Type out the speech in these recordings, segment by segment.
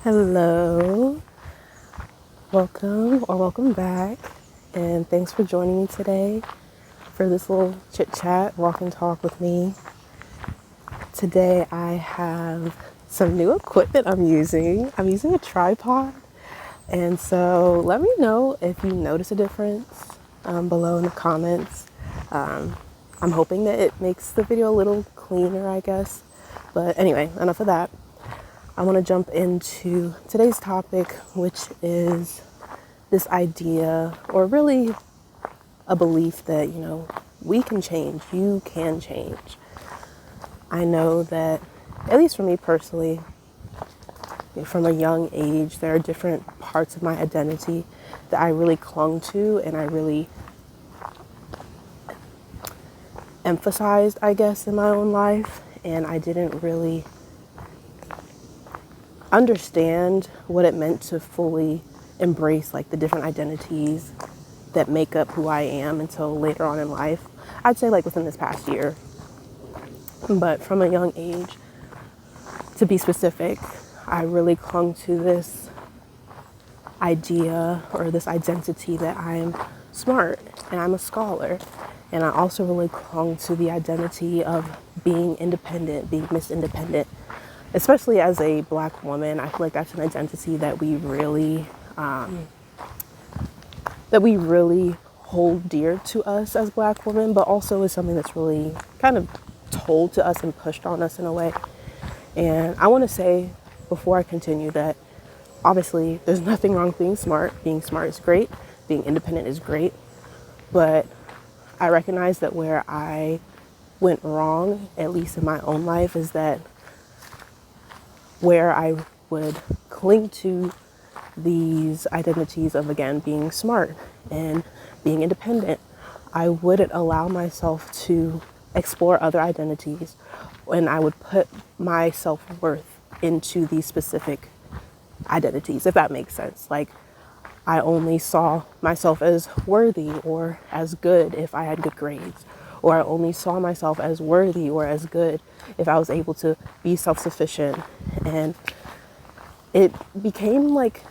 Hello, welcome back, and thanks for joining me today for this little chit chat, walk and talk with me. Today I have some new equipment I'm using. I'm using a tripod, and so let me know if you notice a difference below in the comments. I'm hoping that it makes the video a little cleaner, I guess. But anyway, enough of that. I want to jump into today's topic, which is this idea, or really a belief that, we can change, you can change. I know that, at least for me personally, from a young age, there are different parts of my identity that I really clung to and I really emphasized, I guess, in my own life. And I didn't really understand what it meant to fully embrace like the different identities that make up who I am until later on in life. I'd say like within this past year. But from a young age, to be specific, I really clung to this idea or this identity that I'm smart and I'm a scholar. And I also really clung to the identity of being independent, being Miss Independent. Especially as a Black woman, I feel like that's an identity that we really hold dear to us as Black women, but also is something that's really kind of told to us and pushed on us in a way. And I want to say before I continue that obviously there's nothing wrong with being smart. Being smart is great. Being independent is great. But I recognize that where I went wrong, at least in my own life, is that where I would cling to these identities of, again, being smart and being independent, I wouldn't allow myself to explore other identities, and I would put my self-worth into these specific identities, if that makes sense. Like, I only saw myself as worthy or as good if I had good grades, or I only saw myself as worthy or as good if I was able to be self-sufficient. And it became like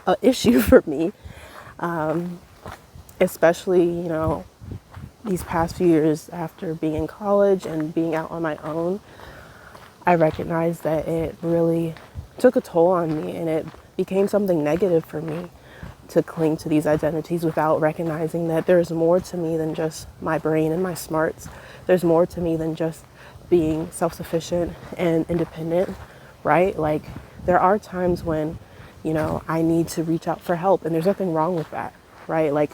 an issue for me, especially, these past few years after being in college and being out on my own. I recognized that it really took a toll on me, and it became something negative for me to cling to these identities without recognizing that there's more to me than just my brain and my smarts. There's more to me than just being self-sufficient and independent, right? Like, there are times when, I need to reach out for help, and there's nothing wrong with that, right? Like,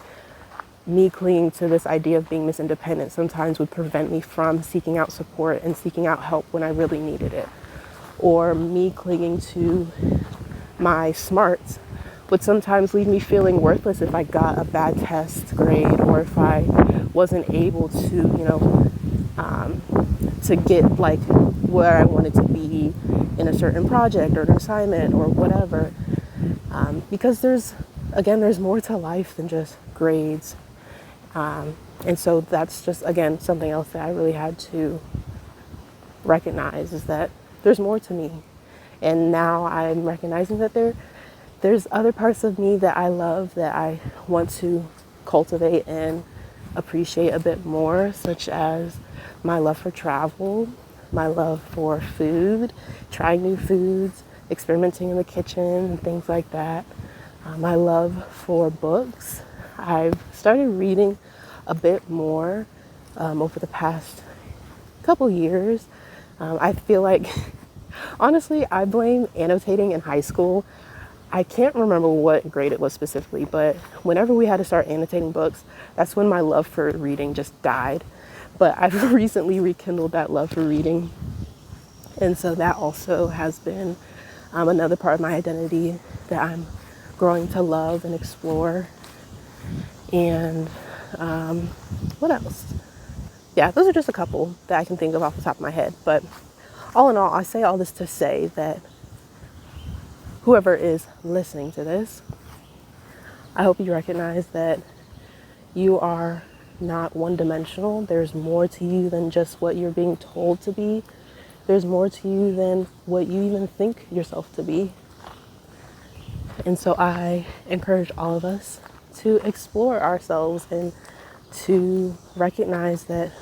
me clinging to this idea of being Miss Independent sometimes would prevent me from seeking out support and seeking out help when I really needed it. Or me clinging to my smarts would sometimes leave me feeling worthless if I got a bad test grade, or if I wasn't able to, to get like where I wanted to be in a certain project or an assignment or whatever. Because there's more to life than just grades. And so that's just, again, something else that I really had to recognize, is that there's more to me. And now I'm recognizing that there's other parts of me that I love, that I want to cultivate and appreciate a bit more, such as my love for travel, my love for food, trying new foods, experimenting in the kitchen and things like that. My love for books. I've started reading a bit more over the past couple years. I feel like, honestly, I blame annotating in high school. I can't remember what grade it was specifically, but whenever we had to start annotating books, that's when my love for reading just died. But I've recently rekindled that love for reading. And so that also has been another part of my identity that I'm growing to love and explore. And what else? Yeah, those are just a couple that I can think of off the top of my head. But all in all, I say all this to say that whoever is listening to this, I hope you recognize that you are not one-dimensional. There's more to you than just what you're being told to be. There's more to you than what you even think yourself to be. And so I encourage all of us to explore ourselves and to recognize that,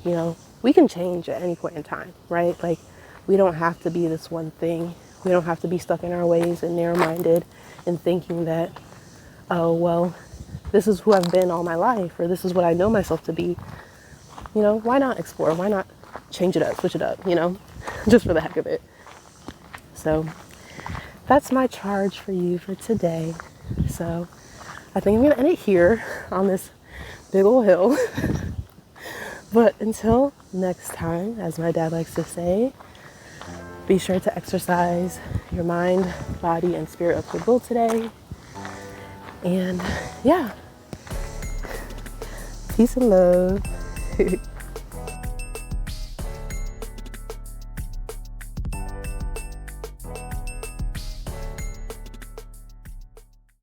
you know, we can change at any point in time, right? Like, we don't have to be this one thing. We don't have to be stuck in our ways and narrow-minded and thinking that, oh, well, this is who I've been all my life, or this is what I know myself to be. You know, why not explore? Why not change it up, switch it up, you know, just for the heck of it. So that's my charge for you for today. So I think I'm going to end it here on this big old hill. But until next time, as my dad likes to say, be sure to exercise your mind, body, and spirit of goodwill today. And yeah, peace and love.